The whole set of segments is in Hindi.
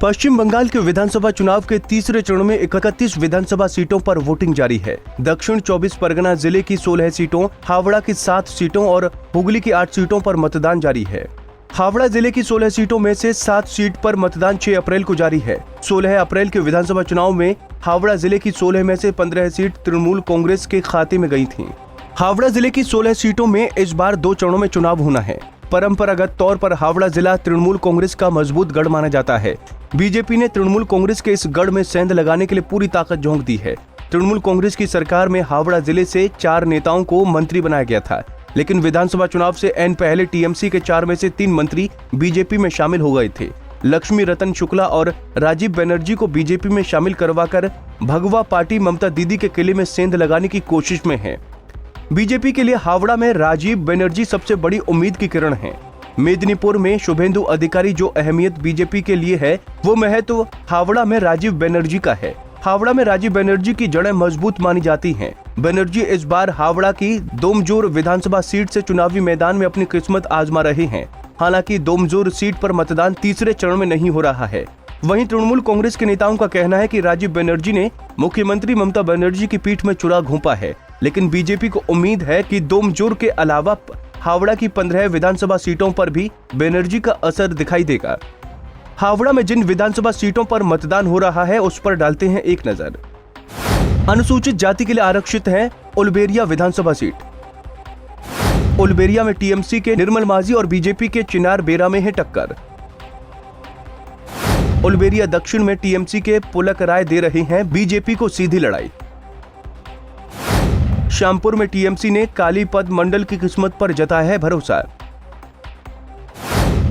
पश्चिम बंगाल के विधानसभा चुनाव के तीसरे चरण में 31 विधानसभा सीटों पर वोटिंग जारी है। दक्षिण 24 परगना जिले की 16 सीटों, हावड़ा की 7 सीटों और हुगली की 8 सीटों पर मतदान जारी है। हावड़ा जिले की 16 सीटों में से 7 सीट पर मतदान 6 अप्रैल को जारी है। 16 अप्रैल के विधानसभा चुनाव में हावड़ा जिले की 16 में से 15 सीट तृणमूल कांग्रेस के खाते में गई थीं। हावड़ा जिले की 16 सीटों में इस बार 2 चरणों में चुनाव होना है। परंपरागत तौर पर हावड़ा जिला तृणमूल कांग्रेस का मजबूत गढ़ माना जाता है। बीजेपी ने तृणमूल कांग्रेस के इस गढ़ में सेंध लगाने के लिए पूरी ताकत झोंक दी है। तृणमूल कांग्रेस की सरकार में हावड़ा जिले से 4 नेताओं को मंत्री बनाया गया था, लेकिन विधानसभा चुनाव से ऐन पहले टीएमसी के 4 में से 3 मंत्री बीजेपी में शामिल हो गए थे। लक्ष्मी रतन शुक्ला और राजीव बनर्जी को बीजेपी में शामिल करवाकर भगवा पार्टी ममता दीदी के किले में सेंध लगाने की कोशिश में है। बीजेपी के लिए हावड़ा में राजीव बनर्जी सबसे बड़ी उम्मीद की किरण हैं। मेदिनीपुर में शुभेंदु अधिकारी जो अहमियत बीजेपी के लिए है, वो महत्व हावड़ा में राजीव बनर्जी का है। हावड़ा में राजीव बनर्जी की जड़ें मजबूत मानी जाती हैं। बनर्जी इस बार हावड़ा की दोमजोर विधानसभा सीट से चुनावी मैदान में अपनी किस्मत आजमा रहे हैं। हालांकि दोमजोर सीट पर मतदान तीसरे चरण में नहीं हो रहा है। वहीं तृणमूल कांग्रेस के नेताओं का कहना है कि राजीव बनर्जी ने मुख्यमंत्री ममता बनर्जी की पीठ में चुरा घोंपा है, लेकिन बीजेपी को उम्मीद है कि दोमजोर के अलावा हावड़ा की 15 विधानसभा सीटों पर भी बनर्जी का असर दिखाई देगा। हावड़ा में जिन विधानसभा सीटों पर मतदान हो रहा है उस पर डालते हैं एक नजर। अनुसूचित जाति के लिए आरक्षित है उलबेरिया विधानसभा सीट। उलबेरिया में टीएमसी के निर्मल माझी और बीजेपी के चिनार बेरा में है टक्कर। उलबेरिया दक्षिण में टीएमसी के पुलक राय दे रहे हैं बीजेपी को सीधी लड़ाई। श्यामपुर में टीएमसी ने कालीपद मंडल की किस्मत पर जताया है भरोसा।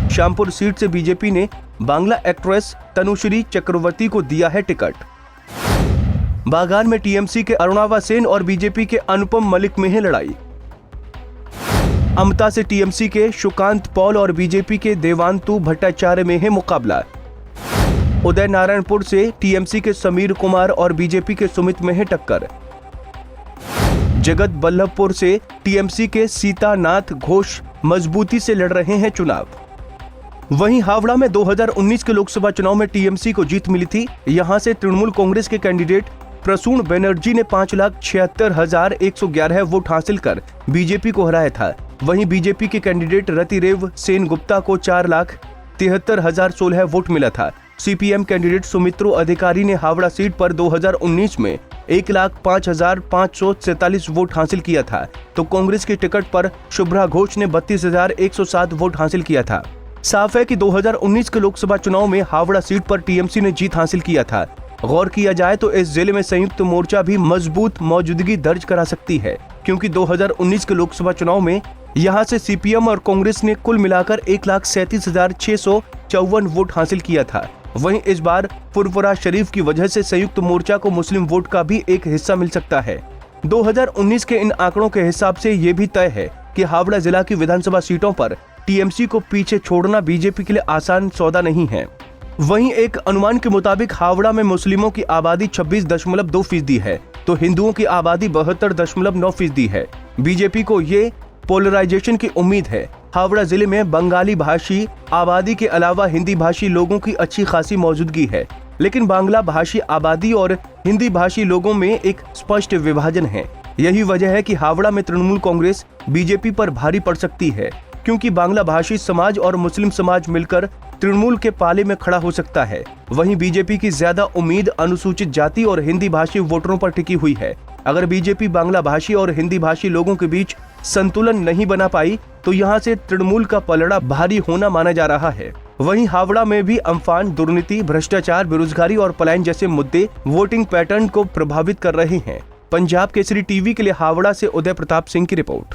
श्यामपुर सीट से बीजेपी ने बांग्ला एक्ट्रेस तनुश्री चक्रवर्ती को दिया है टिकट। बागान में टीएमसी के अरुणावा सेन और बीजेपी के अनुपम मलिक में है लड़ाई। अमता से टीएमसी के सुकांत पॉल और बीजेपी के देवांतु भट्टाचार्य में है मुकाबला। उदय नारायणपुर से टीएमसी के समीर कुमार और बीजेपी के सुमित में है टक्कर। जगत बल्लभपुर से टीएमसी के सीतानाथ घोष मजबूती से लड़ रहे हैं चुनाव। वहीं हावड़ा में 2019 के लोकसभा चुनाव में टीएमसी को जीत मिली थी। यहां से तृणमूल कांग्रेस के कैंडिडेट प्रसून बनर्जी ने 5,76,111 वोट हासिल कर बीजेपी को हराया था। वहीं बीजेपी के कैंडिडेट रतिरेव सेन गुप्ता को 4,73,016 वोट मिला था। सीपीएम कैंडिडेट सुमित्रो अधिकारी ने हावड़ा सीट पर 2019 में 1,05,547 वोट हासिल किया था, तो कांग्रेस की टिकट पर शुभ्रा घोष ने 32,107 वोट हासिल किया था। साफ है कि 2019 के लोकसभा चुनाव में हावड़ा सीट पर टीएमसी ने जीत हासिल किया था। गौर किया जाए तो इस जिले में संयुक्त मोर्चा भी मजबूत मौजूदगी दर्ज करा सकती है, क्योंकि 2019 के लोकसभा चुनाव में यहां से सीपीएम और कांग्रेस ने कुल मिलाकर 1,37,654 वोट हासिल किया था। वहीं इस बार फुरफुरा शरीफ की वजह से संयुक्त मोर्चा को मुस्लिम वोट का भी एक हिस्सा मिल सकता है। 2019 के इन आंकड़ों के हिसाब से ये भी तय है कि हावड़ा जिला की विधानसभा सीटों पर टीएमसी को पीछे छोड़ना बीजेपी के लिए आसान सौदा नहीं है। वहीं एक अनुमान के मुताबिक हावड़ा में मुस्लिमों की आबादी 26.2% है, तो हिंदुओं की आबादी 72.9% है। बीजेपी को ये पोलराइजेशन की उम्मीद है। हावड़ा जिले में बंगाली भाषी आबादी के अलावा हिंदी भाषी लोगों की अच्छी खासी मौजूदगी है, लेकिन बांग्ला भाषी आबादी और हिंदी भाषी लोगों में एक स्पष्ट विभाजन है। यही वजह है कि हावड़ा में तृणमूल कांग्रेस बीजेपी पर भारी पड़ सकती है, क्योंकि बांग्ला भाषी समाज और मुस्लिम समाज मिलकर तृणमूल के पाले में खड़ा हो सकता है। वहीं बीजेपी की ज्यादा उम्मीद अनुसूचित जाति और हिंदी भाषी वोटरों पर टिकी हुई है। अगर बीजेपी बांग्ला भाषी और हिंदी भाषी लोगों के बीच संतुलन नहीं बना पाई तो यहां से तृणमूल का पलड़ा भारी होना माना जा रहा है। वहीं हावड़ा में भी अम्फान, दुर्नीति, भ्रष्टाचार, बेरोजगारी और पलायन जैसे मुद्दे वोटिंग पैटर्न को प्रभावित कर रहे हैं। पंजाब केसरी टीवी के लिए हावड़ा से उदय प्रताप सिंह की रिपोर्ट।